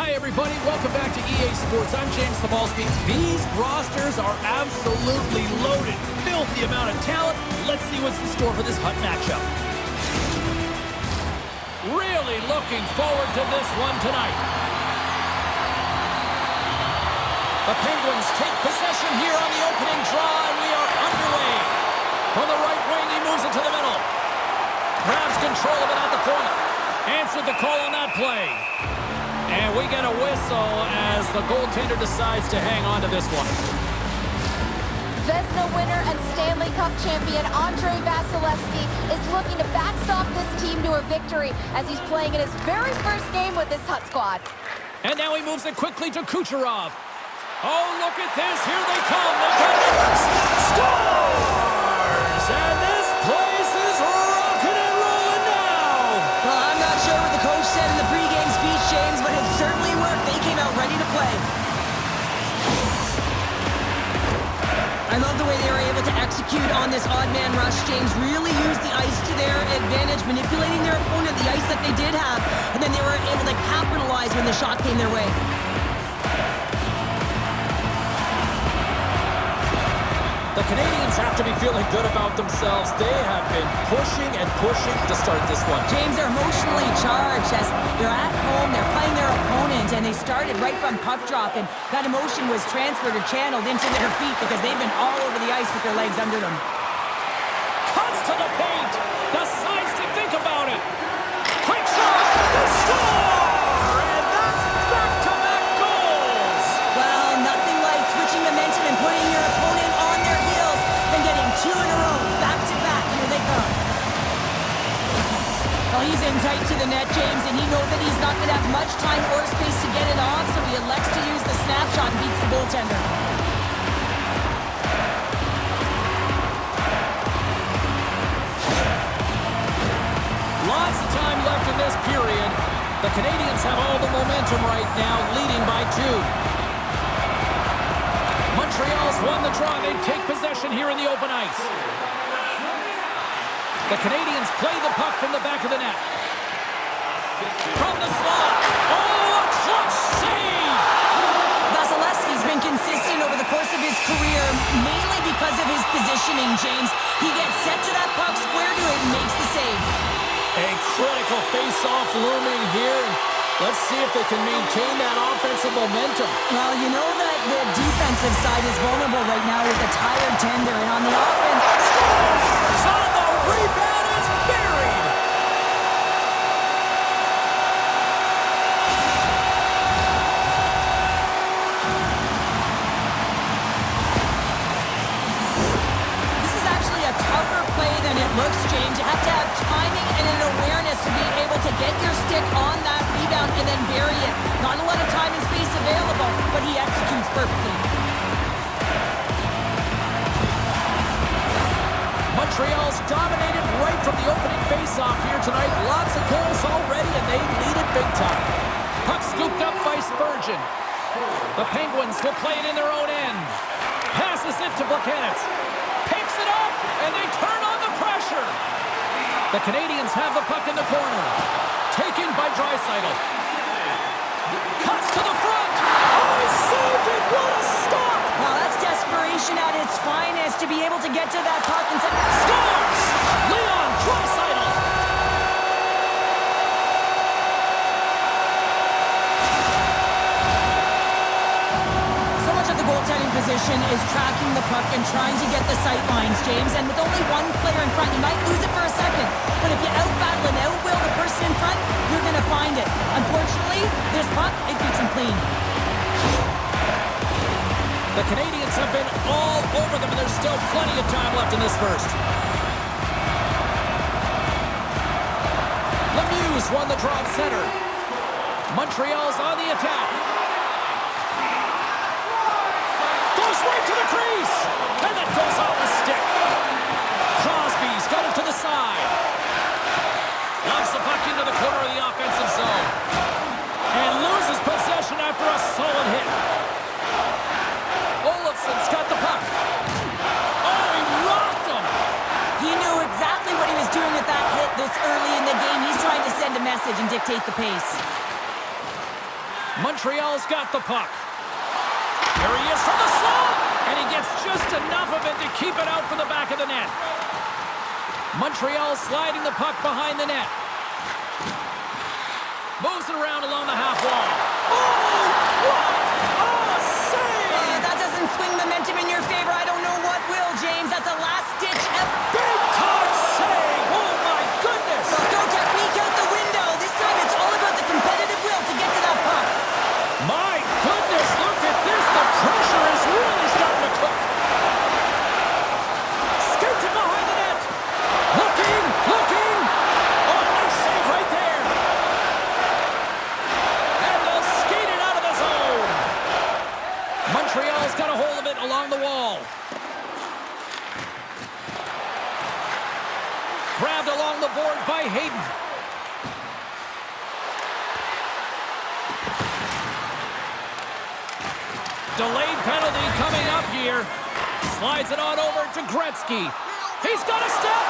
Hi, everybody. Welcome back to EA Sports. I'm James Sabalski. These rosters are absolutely loaded. Filthy amount of talent. Let's see what's in store for this hot matchup. Really looking forward to this one tonight. The Penguins take possession here on the opening draw, and we are underway. From the right wing, he moves it to the middle. Grabs control of it at the point. Answered the call on that play. And we get a whistle as the goaltender decides to hang on to this one. Vezina winner and Stanley Cup champion Andrei Vasilevskiy is looking to backstop this team to a victory as he's playing in his very first game with this Hut squad. And now he moves it quickly to Kucherov. Oh, look at this. Here they come. They get numbers. Scores! And this place is rocking and rolling now. Well, I'm not sure what the coach said in the pregame speech, James, but it certainly worked. They came out ready to play. I love the way they were able to execute on this odd man rush. James really used the ice to their advantage, manipulating their opponent, the ice that they did have, and then they were able to capitalize when the shot came their way. The Canadians have to be feeling good about themselves. They have been pushing and pushing to start this one. James, they're emotionally charged as they're at home, they're playing their opponent, and they started right from puck drop, and that emotion was transferred or channeled into their feet because they've been all over the ice with their legs under them. Cuts to the paint. Decides to think about it. Quick shot. They score! And that's back-to-back goals. Well, nothing like switching momentum and putting your opponent on their heels than getting two in a row, back-to-back. Here they come. Well, he's in tight to the net, James, and he knows that he's not going to have much time or space to get it off, so he elects to use the snapshot and beats the goaltender. Lots of time left in this period. The Canadians have all the momentum right now, leading by 2. Montreal's won the draw. They take possession here in the open ice. The Canadians play the puck from the back of the net. From the slot. Oh, a clutch save! Vasilevskiy's been consistent over the course of his career, mainly because of his positioning, James. He gets set to that puck, square to it, and makes the save. A critical face-off looming here. Let's see if they can maintain that offensive momentum. Well, you know that the defensive side is vulnerable right now with a tired tender, and on the offense... Scores! On the rebound, it's buried! This is actually a tougher play than it looks, James. You have to have timing and an awareness to be able to get your stick on that rebound and then bury it. Not a lot of time and space available, but he executes perfectly. Montreal's dominated right from the opening face-off here tonight. Lots of goals already, and they lead it big time. Puck scooped up by Spurgeon. The Penguins will play it in their own end. Passes it to Buchanitz. Picks it up, and they turn on the pressure. The Canadians have the puck in the corner. Taken by Draisaitl. Cuts to the front. Oh, he saved it. What a stop. Well, that's desperation at its finest to be able to get to that puck and say... Scores! Leon Draisaitl. So much of the goaltending position is tracking the puck and trying to get the sight lines, James. And with only one player in front, you might lose it for a second. But if you out-battle and out-will the person in front, you're going to find it. Unfortunately, this puck, it keeps him clean. The Canadians have been all over them, and there's still plenty of time left in this first. Lemieux won the draw at center. Montreal's on the attack. Goes right to the crease, and that goes off the stick. Crosby's got it to the side. Launches the puck into the corner of the offensive zone. And loses possession after a solid hit. Olofsson's got the puck. Oh, he rocked him. He knew exactly what he was doing with that hit this early in the game. He's trying to send a message and dictate the pace. Montreal's got the puck. There he is from the slot, and he gets just enough of it to keep it out from the back of the net. Montreal sliding the puck behind the net. Moves it around along the half wall. Oh, what a save! That doesn't swing momentum in your favor. I don't know what will, James. That's a last-ditch effort. Big-time save! Oh, my goodness! Well, throw technique out the window. This time it's all about the competitive will to get to that puck. My goodness, look at this. The pressure is really starting to cook. Skates it behind the net. Looking. Oh, nice save right there. And they'll skate it out of the zone. Montreal's got a hold of it along the wall. Grabbed along the board by Hayden. Delayed penalty coming up here. Slides it on over to Gretzky. He's got a step.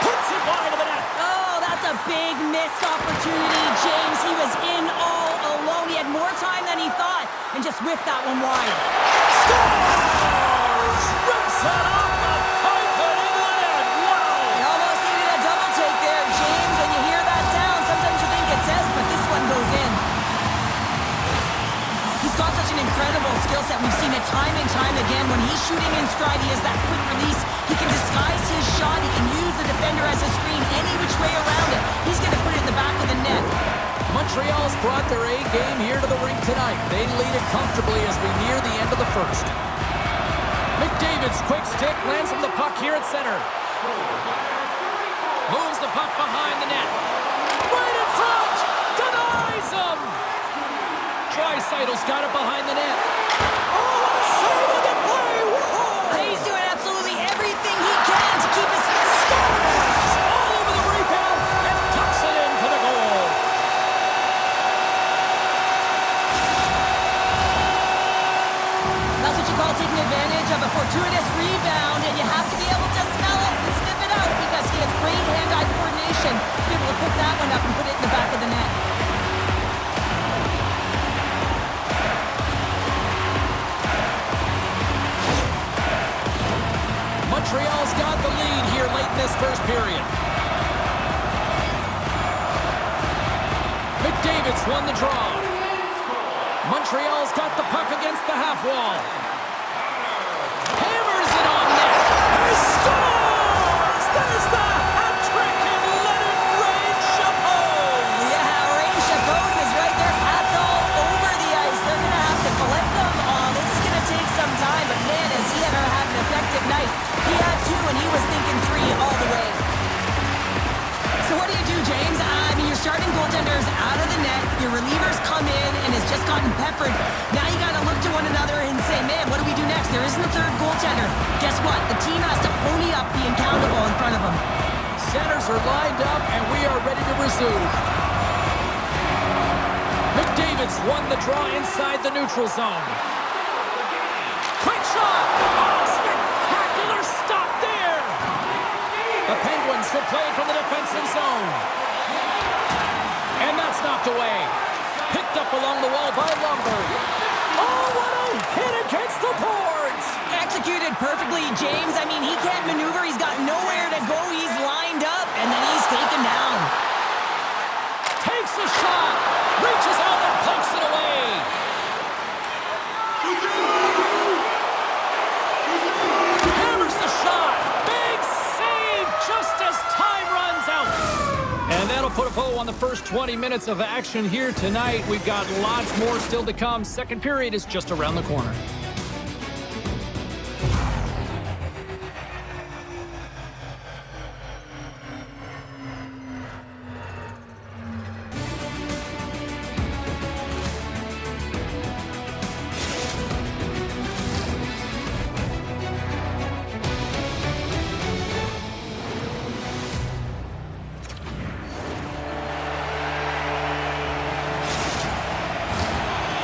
Puts it wide of the net. Oh, that's a big missed opportunity, James. He was in all alone. He had more time than he thought and just whipped that one wide. Scores! Rips it off the pipe and into the net. Wow! He almost needed a double take there, James. When you hear that sound, sometimes you think it's out, but this one goes in. He's got such an incredible skill set. We've seen it time and time again. When he's shooting in stride, he has that quick release. He can disguise his shot. He can use the defender as a screen any which way around it. He's going to put it in the back of the net. Montreal's brought their A game here to the rink tonight. They lead it comfortably as we near the end of the first. McDavid's quick stick lands him the puck here at center. Moves the puck behind the net. Right in front! Denies him! Draisaitl's got it behind the net. Oh, save on the play! Whoa! He's doing absolutely everything he can to keep his Scores! All over the rebound and tucks it into the goal. That's what you call taking advantage of a fortuitous rebound, and you have to be able to smell it and sniff it out because he has great hand-eye coordination to be able to pick that one up and put it in the back of the net. Montreal's got the lead here late in this first period. McDavid's won the draw. Montreal's got the puck against the half wall. Hammers it on net. He scores! There's the hat trick and let it rain Chapeau! Yeah, Rain Chapeau is right there. Hats all over the ice. They're going to have to collect them all. This is going to take some time, but man, has he ever had an effective night. He had two, and he was thinking three all the way. So what do you do, James? I mean, your starting goaltender's out of the net. Your relievers come in and has just gotten peppered. Now you got to look to one another and say, man, what do we do next? There isn't a third goaltender. Guess what? The team has to pony up being accountable in front of them. Centers are lined up, and we are ready to resume. McDavid's won the draw inside the neutral zone. Quick shot! Oh, spectacular stop there! The Penguins will play from the defensive zone. And that's knocked away. Picked up along the wall by Lumberg. Oh, what a hit against the boards! Executed perfectly, James. I mean, he can't maneuver. He's got nowhere to go. He's lined up, and then he's taken down. Takes a shot. Reaches out and pokes it away. Hammers the shot. Big save just as time runs out. And that'll put a bow on the first 20 minutes of action here tonight. We've got lots more still to come. Second period is just around the corner.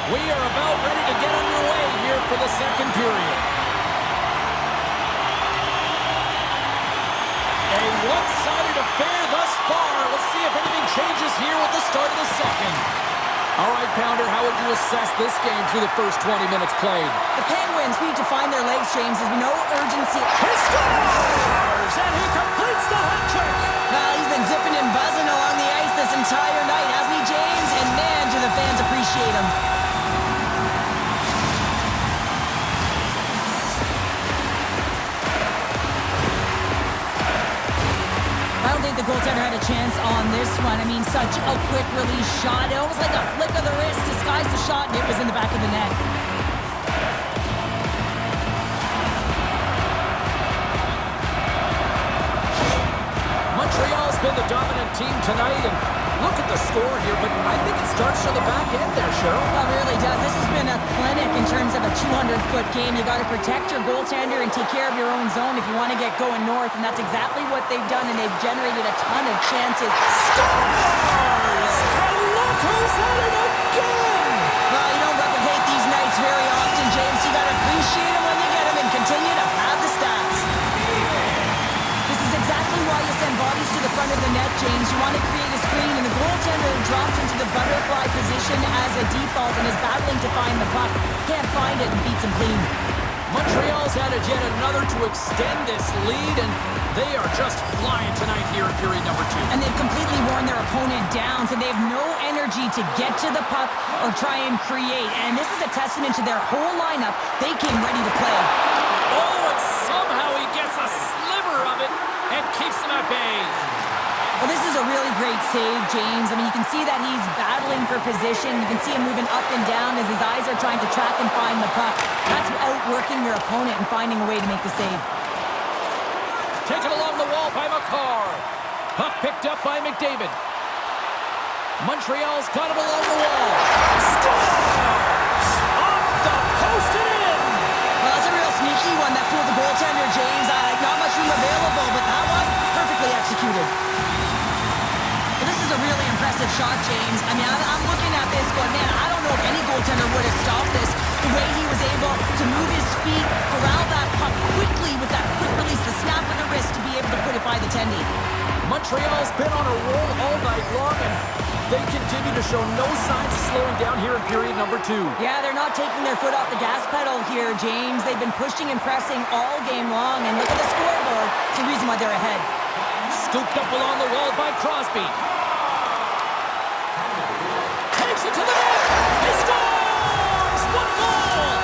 We are about ready to get underway here for the second period. A one-sided affair thus far. Let's see if anything changes here with the start of the second. All right, Pounder, how would you assess this game through the first 20 minutes played? The Penguins need to find their legs, James. There's no urgency. He scores! And he completes the hat trick! Well, he's been zipping and buzzing along the ice this entire night, hasn't he, James? And man, do the fans appreciate him. I don't think the goaltender had a chance on this one. I mean, such a quick release shot. It almost like a flick of the wrist disguised the shot, and it was in the back of the net. Montreal's been the dominant team tonight, and look at the score here, but I think it starts from the back end there, Cheryl. It really does. This has been a clinic in terms of a 200-foot game. You got to protect your goaltender and take care of your own zone if you want to get going north, and that's exactly what they've done, and they've generated a ton of chances. Scores! And look who's at it again! Well, you don't replicate these nights very often, James. You got to appreciate them when you get them and continue to have the stats. This is exactly why you send bodies to the front of the net, James. You want to create a screen, and the goaltender drops into the butterfly position as a default and is battling to find the puck. Can't find it and beats him clean. Montreal's added yet another to extend this lead, and they are just flying tonight here in period number 2. And they've completely worn their opponent down, so they have no energy to get to the puck or try and create. And this is a testament to their whole lineup. They came ready to play. Oh, and somehow he gets a sliver of it and keeps them at bay. Well, this is a really great save, James. I mean, you can see that he's battling for position. You can see him moving up and down as his eyes are trying to track and find the puck. That's outworking your opponent and finding a way to make the save. Taken along the wall by McCarr. Puck picked up by McDavid. Montreal's got him along the wall. Scores! Off the post and in! Well, that's a real sneaky one that fooled the goaltender, James. Not much room available, but that one perfectly executed. This is a really impressive shot, James. I mean, I'm looking at this going, man, I don't know if any goaltender would have stopped this. The way he was able to move his feet, corral that puck quickly with that quick release, the snap of the wrist to be able to put it by the tendy. Montreal's been on a roll all night long, and they continue to show no signs of slowing down here in period number 2. Yeah, they're not taking their foot off the gas pedal here, James. They've been pushing and pressing all game long, and look at the scoreboard. It's the reason why they're ahead. Scooped up along the wall by Crosby. Takes it to the net. He scores! One goal!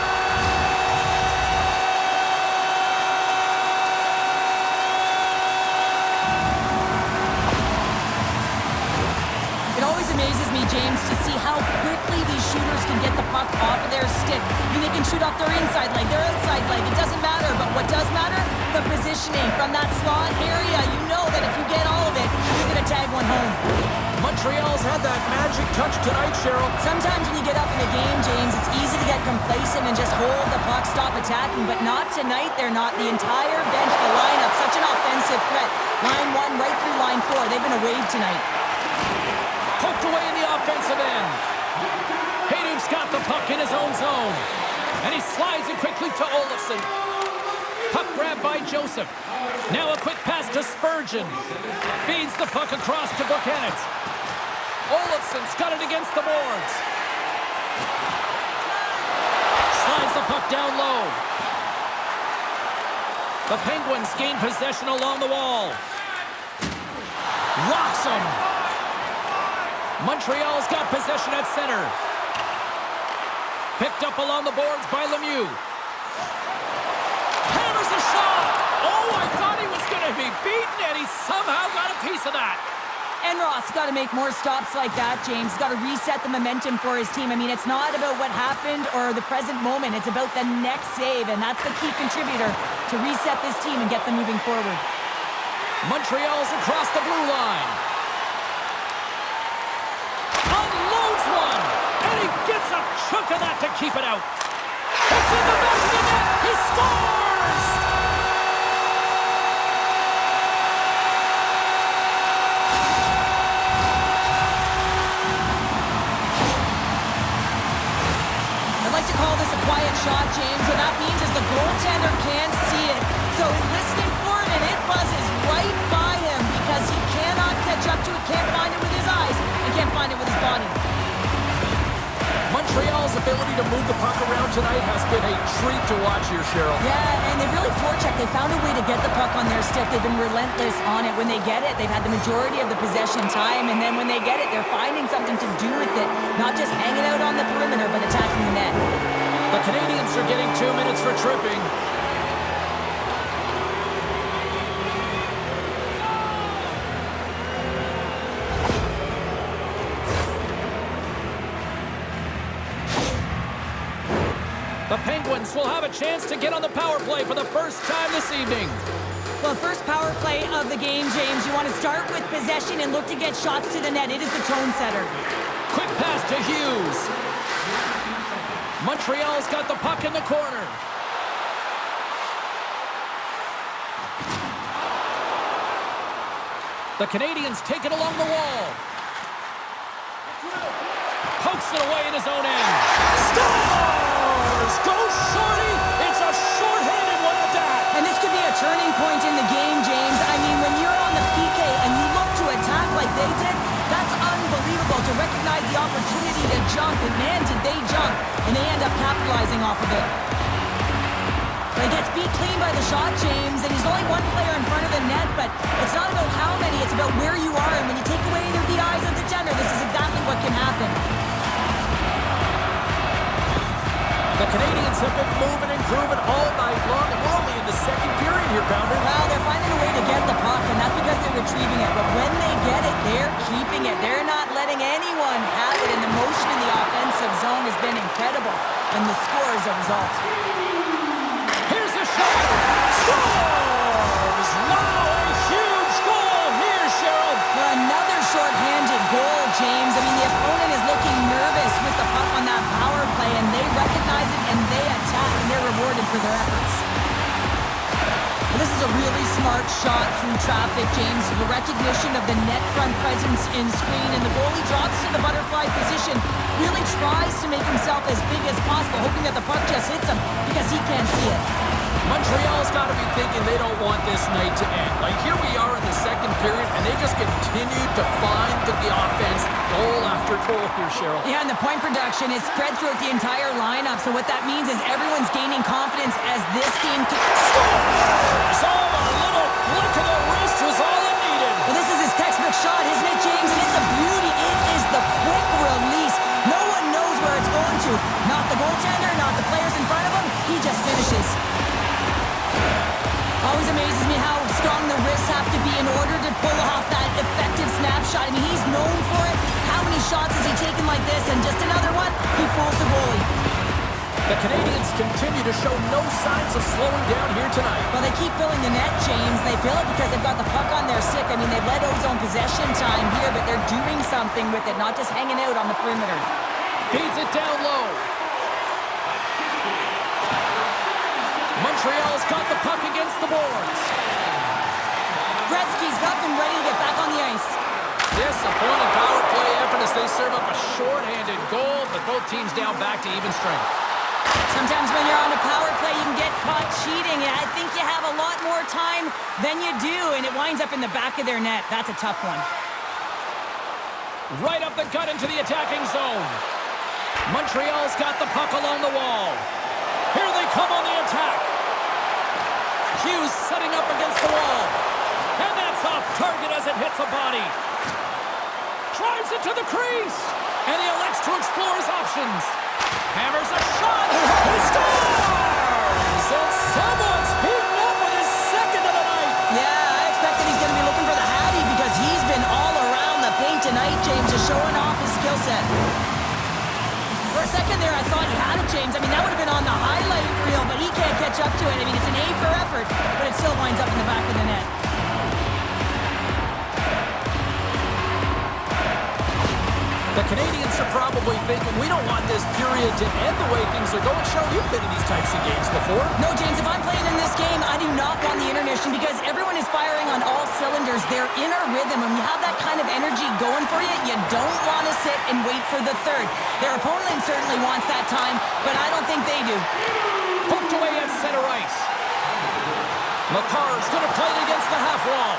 It always amazes me, James, to see how quickly these shooters can get the puck off of their stick. I mean, they can shoot off their inside leg, their outside leg. It doesn't matter, but what does matter? The positioning from that slot area. You know that if you get all of it, you're going to tag one home. Montreal's had that magic touch tonight, Cheryl. Sometimes when you get up in a game, James, it's easy to get complacent and just hold the puck, stop attacking, but not tonight. They're not. The entire bench, the lineup, such an offensive threat. Line 1 right through line 4. They've been a wave tonight. Poked away in the offensive end. Hayden's got the puck in his own zone. And he slides it quickly to Olofsson. Puck grab by Joseph. Now a quick pass to Spurgeon. Feeds the puck across to Buchanan. Olofsson's got it against the boards. Slides the puck down low. The Penguins gain possession along the wall. Rocks him. Montreal's got possession at center. Picked up along the boards by Lemieux. Hammers a shot. Oh, I thought he was going to be beaten, and he somehow got a piece of that. And Roth's got to make more stops like that, James. Got to reset the momentum for his team. I mean, it's not about what happened or the present moment. It's about the next save, and that's the key contributor to reset this team and get them moving forward. Montreal's across the blue line. Unloads one, and he gets a chunk of that to keep it out. It's in the back of the net. He scores! I'd like to call this a quiet shot, James. What that means is the goaltender can't see it. So he's listening for it, and it buzzes right by him because he cannot catch up to it, can't find it with his eyes, and can't find it with his body. Montreal's ability to move the puck around tonight has been a treat to watch here, Cheryl. Yeah, and they really forechecked. They found a way to get the puck on their stick. They've been relentless on it. When they get it, they've had the majority of the possession time, and then when they get it, they're finding something to do with it. Not just hanging out on the perimeter, but attacking the net. The Canadians are getting 2 minutes for tripping. The Penguins will have a chance to get on the power play for the first time this evening. Well, first power play of the game, James. You want to start with possession and look to get shots to the net. It is the tone setter. Quick pass to Hughes. Montreal's got the puck in the corner. The Canadians take it along the wall. Pokes it away in his own end. Scores! Go Shorty! It's a shorthanded one at that. And this could be a turning point in the game, James. I mean, when you're on the PK and you look to attack like they did, that's unbelievable to recognize the opportunity to jump. And man, did they jump. And they end up capitalizing off of it. He gets beat clean by the shot, James, and he's only one player in front of the net, but it's not about how many, it's about where you are. And when you take away the eyes of the defender, this is exactly what can happen. The Canadians have been moving and grooving all night long, and we're only in the second period here, Pounder. Well, they're finding a way to get the puck, and that's because they're retrieving it. But when they get it, they're keeping it. They're not letting anyone have it, and the motion in the offensive zone has been incredible, and the score is a result. Here's a shot. Scores! Wow, a huge goal here, Cheryl. Well, another short-handed goal, James. I mean, the opponent is looking nervous with the puck on that power play, and they recognize it, and they attack, and they're rewarded for their efforts. Well, this is a really smart shot through traffic, James. The recognition of the net front presence in screen, and the goalie drops to the butterfly position, really tries to make himself as big as possible, hoping that the puck just hits him because he can't see it. Montreal's got to be thinking they don't want this night to end. Like, here we are in the second period, and they just continue to find the offense goal after goal here, Cheryl. Yeah, and the point production is spread throughout the entire lineup. So what that means is everyone's gaining confidence as this team scores! Oh, a little flick of the wrist was all it needed. Well, this is his textbook shot, isn't it, James? And it's a beauty. It is the quick release. No one knows where it's going to. Not the goaltender, not the players in front of him. He just finishes. Always amazes me how strong the wrists have to be in order to pull off that effective snapshot. I mean, he's known for it. How many shots has he taken like this? And just another one, he fools the goalie. The Canadians continue to show no signs of slowing down here tonight. Well, they keep filling the net, James. They fill it because they've got the puck on their stick. I mean, they've led ozone possession time here, but they're doing something with it, not just hanging out on the perimeter. Feeds it down low. Montreal's got the puck against the boards. Gretzky's up and ready to get back on the ice. Disappointing power play effort as they serve up a short-handed goal, but both teams down back to even strength. Sometimes when you're on a power play, you can get caught cheating, and I think you have a lot more time than you do, and it winds up in the back of their net. That's a tough one. Right up the gut into the attacking zone. Montreal's got the puck along the wall. Here they come on the attack. Hughes setting up against the wall. And that's off target as it hits a body. Drives it to the crease. And he elects to explore his options. Hammers a shot. He scores! And someone's heating up with his second of the night. Yeah, I expect that he's going to be looking for the hattie because he's been all around the paint tonight, James, just showing off his skill set. For a second there, I thought he had it, James. I mean, that would have been on the highlight reel, but he can't catch up to it. I mean, it's an A for effort, but it still winds up in the back of the net. The Canadians are probably thinking, we don't want this period to end the way things are going. Cheryl, you've been in these types of games before. No, James, if I'm playing in this game, I do not want the intermission because everyone is firing on all cylinders. They're in a rhythm. When you have that kind of energy going for you, you don't want to sit and wait for the third. Their opponent certainly wants that time, but I don't think they do. Poked away at center ice. McCarr's going to play it against the half wall.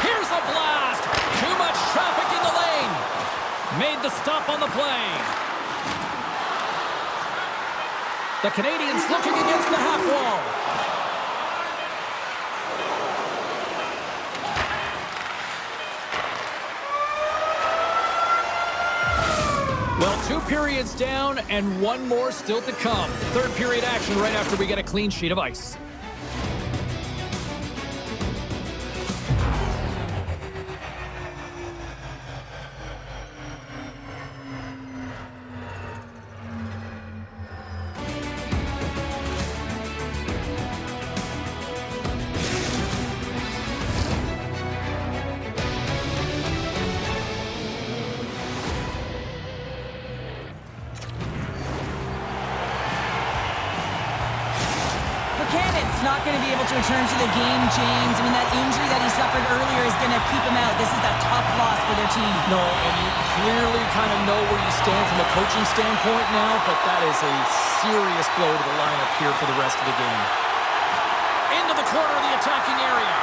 Here's a blast. Too much traffic in the lane. Made the stop on the play. The Canadians looking against the half wall. Well, 2 periods down and 1 more still to come. Third period action right after we get a clean sheet of ice. Not going to be able to return to the game, James. I mean, that injury that he suffered earlier is going to keep him out. This is a tough loss for their team. No, and you clearly kind of know where you stand from a coaching standpoint now, but that is a serious blow to the lineup here for the rest of the game. Into the corner of the attacking area.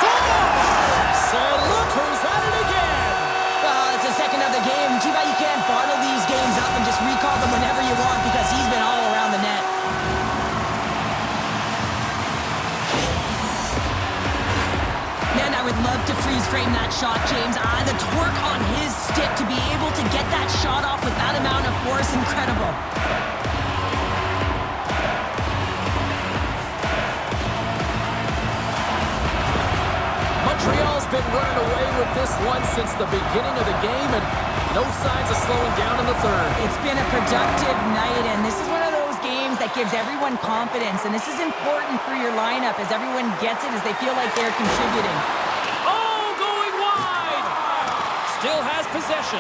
Scores! And look who's at it again! Well, it's the second of the game. Too bad you can't bottle these games up and just recall them whenever you want because he's been all around the net. I would love to freeze frame that shot, James. The torque on his stick to be able to get that shot off with that amount of force, incredible. Montreal's been running away with this one since the beginning of the game, and no signs of slowing down in the third. It's been a productive night, and this is one of those games that gives everyone confidence, and this is important for your lineup as everyone gets it, as they feel like they're contributing. Still has possession.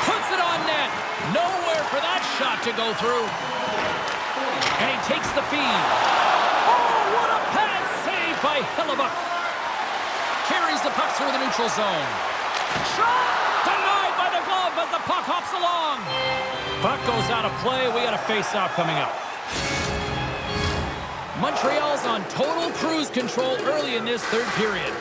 Puts it on net. Nowhere for that shot to go through. And he takes the feed. Oh, what a pad save by Hellebuck. Carries the puck through the neutral zone. Shot denied by the glove as the puck hops along. Puck goes out of play. We got a face-off coming up. Montreal's on total cruise control early in this third period.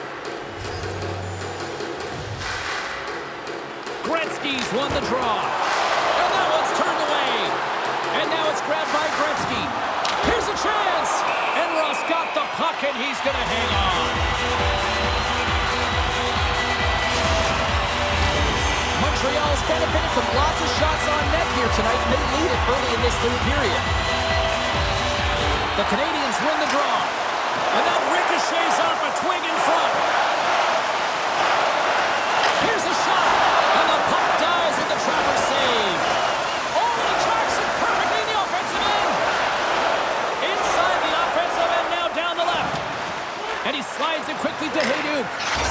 Gretzky's won the draw. And that one's turned away. And now it's grabbed by Gretzky. Here's a chance. And Ross got the puck, and he's going to hang on. Montreal's benefited from lots of shots on net here tonight, and they lead it early in this third period. The Canadians win the draw. And that ricochets off a twig in front. Here's a shot. And the puck dies with the trapper save. Oh, he tracks it perfectly in the offensive end. Inside the offensive end, now down the left. And he slides it quickly to Hayduk.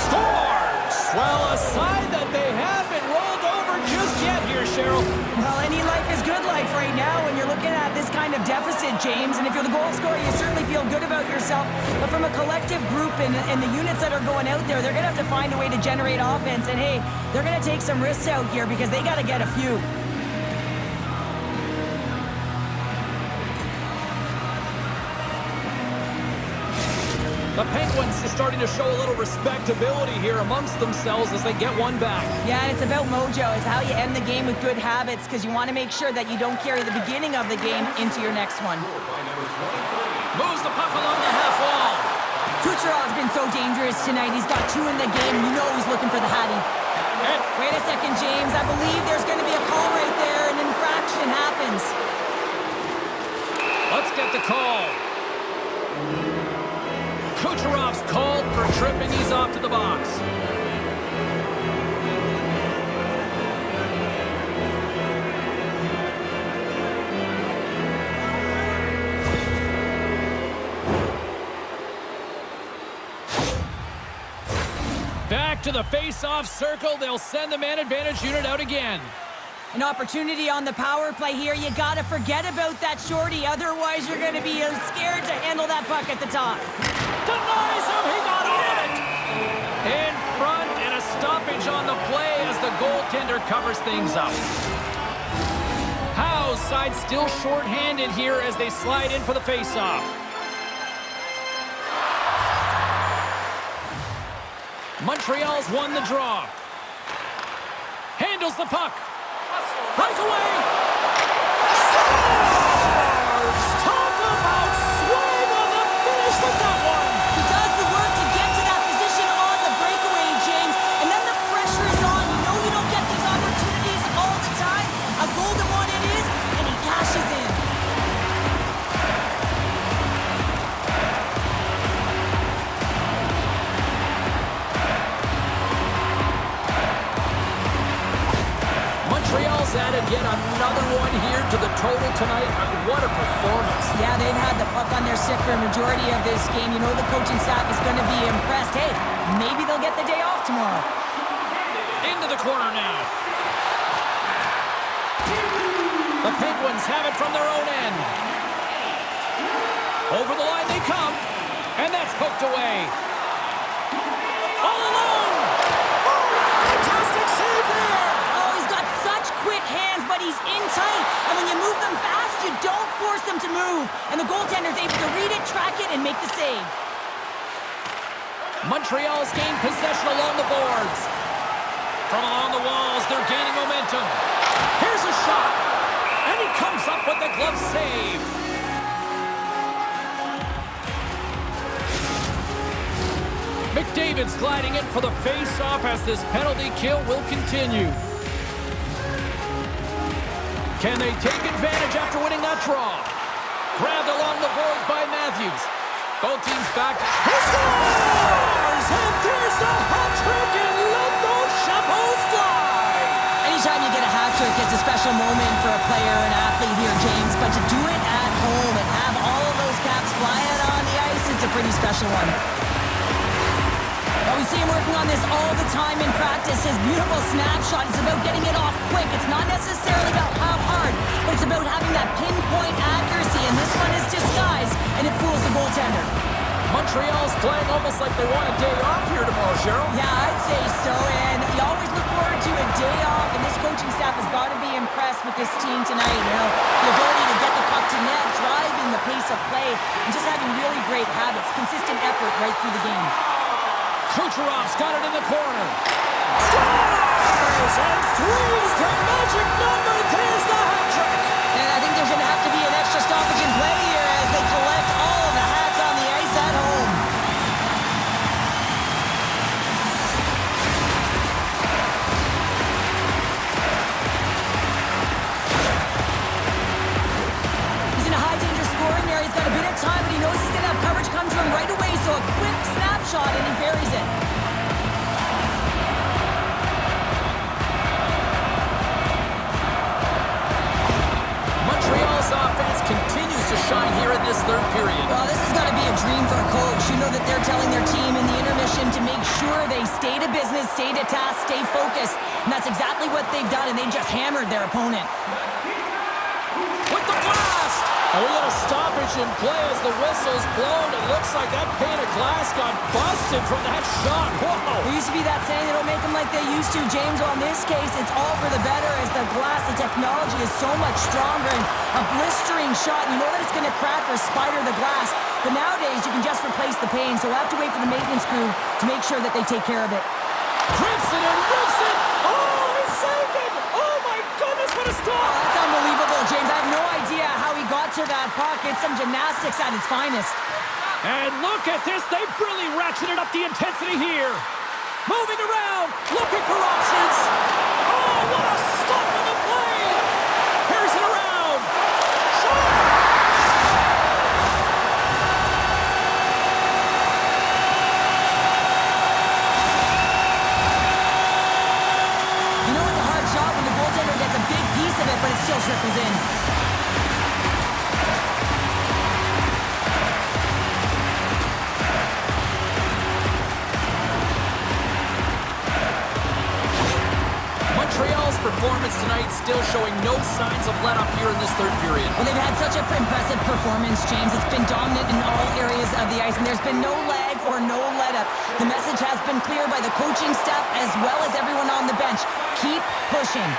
Scores! Well, a sign that they haven't rolled over just yet here, Cheryl. Well, any life is good life right now when you're looking at this kind of deficit, James. And if you're the goal scorer, you certainly feel good about yourself. But from a collective group and the units that are going out there, they're going to have to find a way to generate offense. And, hey, they're going to take some risks out here because they got to get a few. The Penguins are starting to show a little respectability here amongst themselves as they get one back. Yeah, and it's about mojo. It's how you end the game with good habits because you want to make sure that you don't carry the beginning of the game into your next one. Moves the puck along the half wall. Kucherov's been so dangerous tonight. He's got 2 in the game. You know he's looking for the Hattie. Wait a second, James. I believe there's going to be a call right there. An infraction happens. Let's get the call. Kucherov's called for tripping. He's off to the box. Back to the face-off circle. They'll send the man advantage unit out again. An opportunity on the power play here. You got to forget about that shorty. Otherwise, you're going to be scared to handle that puck at the top. Denies him. He got on it. In front, and a stoppage on the play as the goaltender covers things up. Howe's side still short-handed here as they slide in for the face-off. Montreal's won the draw. Handles the puck. Breakaway! Scores! to the total tonight. What a performance. Yeah, they've had the puck on their stick for a majority of this game. You know the coaching staff is going to be impressed. Hey, maybe they'll get the day off tomorrow. Into the corner now. The Penguins have it from their own end. Over the line they come, and that's poked away. All alone! Oh, fantastic save there! Oh, he's got such quick hands, but he's in tight. And when you move them fast, you don't force them to move. And the goaltender's able to read it, track it, and make the save. Montreal's gained possession along the boards. From along the walls, they're gaining momentum. Here's a shot. And he comes up with the glove save. McDavid's gliding in for the face-off as this penalty kill will continue. Can they take advantage after winning that draw? Grabbed along the boards by Matthews. Both teams back. He scores! And there's the hat trick and let those chapeaus fly! Anytime you get a hat trick, it's a special moment for a player or an athlete here, James. But to do it at home and have all of those caps flying on the ice, it's a pretty special one. Well, we see him working on this all the time in practice. His beautiful snapshot is about getting it off quick. It's not necessarily about how hard, but it's about having that pinpoint accuracy. And this one is disguised, and it fools the goaltender. Montreal's playing almost like they want a day off here tomorrow, Cheryl. Yeah, I'd say so. And you always look forward to a day off, and this coaching staff has got to be impressed with this team tonight. You know, the ability to get the puck to net, driving the pace of play, and just having really great habits, consistent effort right through the game. Kucherov's got it in the corner. Scores! And three's the magic number. There's the hat trick. And I think there's going to have to be an extra stoppage in play here as they collect all of the hats on the ice at home. He's in a high danger scoring area. He's got a bit of time, but he knows he's going to have coverage come to him right away. So a quick snapshot and he buries it. Montreal's offense continues to shine here in this third period. Well, this has got to be a dream for a coach. You know that they're telling their team in the intermission to make sure they stay to business, stay to task, stay focused. And that's exactly what they've done, and they just hammered their opponent. With the blast! And we got a stoppage in play as the whistle's blown. It looks like that pane of glass got busted from that shot. Whoa! There used to be that saying, they don't make them like they used to, James. Well, in this case, it's all for the better as the glass, the technology is so much stronger. And a blistering shot, you know that it's going to crack or spider the glass. But nowadays, you can just replace the pane. So we'll have to wait for the maintenance crew to make sure that they take care of it. Crimson and Wilson! Oh, he saved it! Oh, my goodness, what a Oh, stop! that's unbelievable, James. I have no idea how he got to that puck. It's some gymnastics at its finest. And look at this. They've really ratcheted up the intensity here. Moving around, looking for options. Oh, what a stop on the play. Here's it around. Shot. You know it's a hard shot when the goaltender gets a big piece of it, but it still trickles in. Montreal's performance tonight still showing no signs of let-up here in this third period. Well, they've had such an impressive performance, James. It's been dominant in all areas of the ice, and there's been no lag or no let-up. The message has been clear by the coaching staff as well as everyone on the bench. Keep pushing.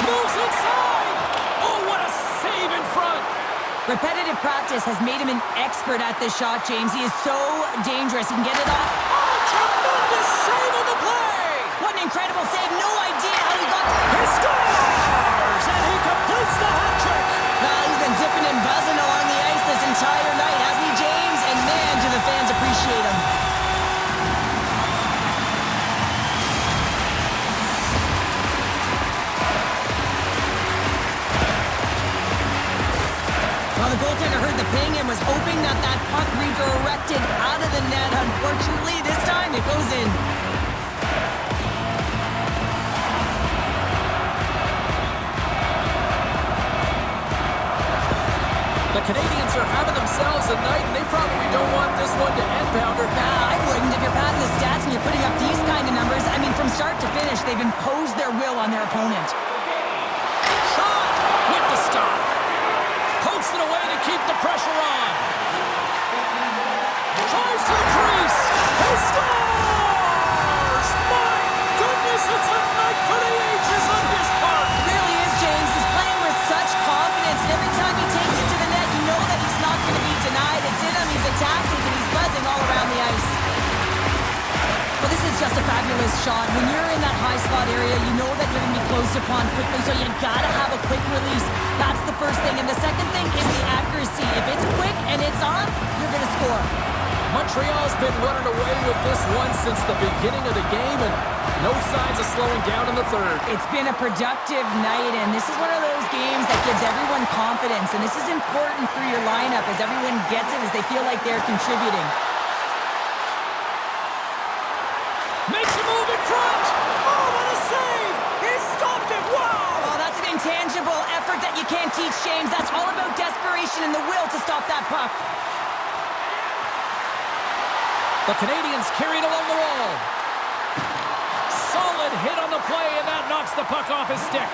Moves inside. Oh, what a save in front. Repetitive practice has made him an expert at this shot, James. He is so dangerous. He can get it off. Oh, tremendous save on the play. What an incredible save. No idea how he got to He scores, and he completes the hat trick. Well, he's been zipping and buzzing along the ice this entire night, hasn't he, James? And man, do the fans appreciate him. Well, the goaltender heard the ping and was hoping that that puck redirected out of the net. Unfortunately, this time it goes in. Canadians are having themselves a night, and they probably don't want this one to end, Pounder. Nah, I wouldn't. If you're padding the stats and you're putting up these kind of numbers, I mean, from start to finish, they've imposed their will on their opponent. Shot with the stop. Pokes it away to keep the pressure on. Tries to the crease. He scores! My goodness, it's a night for the ages on his part. It really is, James. He's playing with such confidence, and every time he takes it to the net, you know that he's not going to be denied. It's in him, he's attacking, and he's buzzing all around the ice. Well, this is just a fabulous shot. When you're in that high slot area, you know that you're going to be close upon quickly, so you got to have a quick release. That's the first thing. And the second thing is the accuracy. If it's quick and it's on, you're going to score. Montreal's been running away with this one since the beginning of the game, and no signs of slowing down in the third. It's been a productive night, and this is one of those games that gives everyone confidence, and this is important for your lineup as everyone gets it, as they feel like they're contributing. Makes a move in front. Oh, what a save. He stopped it. Wow. Oh, that's an intangible effort that you can't teach, James. That's all about desperation and the will to stop that puck. The Canadians carried along the wall. Solid hit on the play, and that knocks the puck off his stick.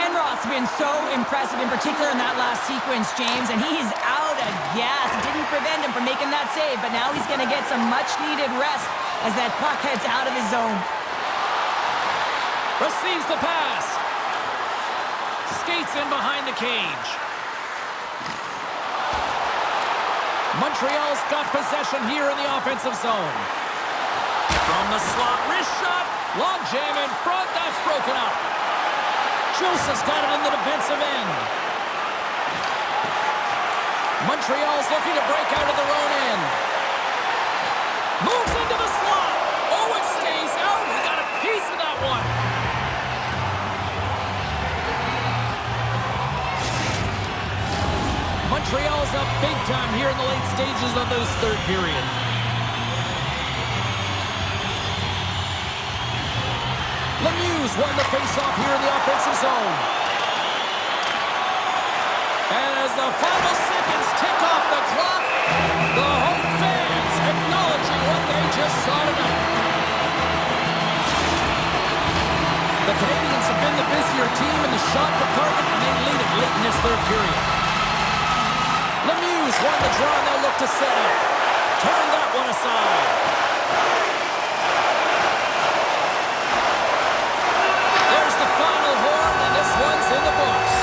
And Roth's been so impressive, in particular in that last sequence, James, and he's out of gas. It didn't prevent him from making that save, but now he's going to get some much-needed rest as that puck heads out of his zone. Receives the pass. Skates in behind the cage. Montreal's got possession here in the offensive zone. From the slot, wrist shot. Long jam in front. That's broken up. Joseph's got it in the defensive end. Montreal's looking to break out of their own end. Moves into the slot. Oh, it stays out. He got a piece of that one. Montreal's up big time here in the late stages of this third period. Lemieux won the faceoff here in the offensive zone. And as the final seconds tick off the clock, the home fans acknowledging what they just saw tonight. The Canadians have been the busier team in the shot department, and they lead it late in this third period. Lemieux won the draw, and they'll look to set it. Turn that one aside. There's the final horn, and this one's in the books.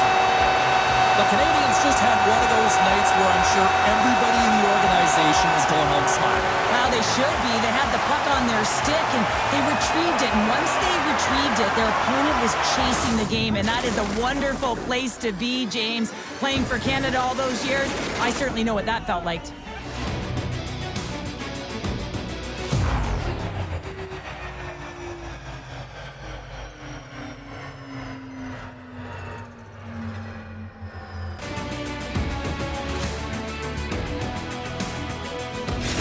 The Canadians just had one of those nights where I'm sure everybody in the organization is going home smiling. Well, they should be. They had the puck on their stick, and they retrieved it. And once they retrieved it, their opponent was chasing the game, and that is a wonderful place to be, James. Playing for Canada all those years, I certainly know what that felt like.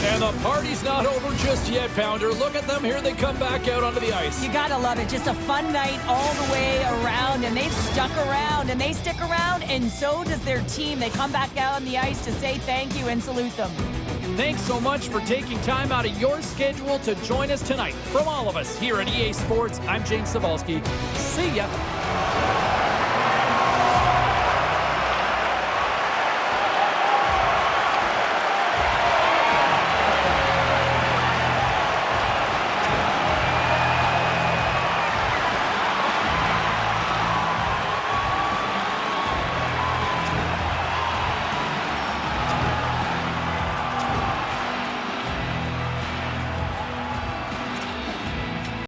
And the party's not over just yet, Pounder. Look at them. Here they come back out onto the ice. You gotta love it. Just a fun night all the way around, and they've stuck around, and they stick around, and so does their team. They come back out on the ice to say thank you and salute them. Thanks so much for taking time out of your schedule to join us tonight. From all of us here at EA Sports, I'm James Cebulski. See ya.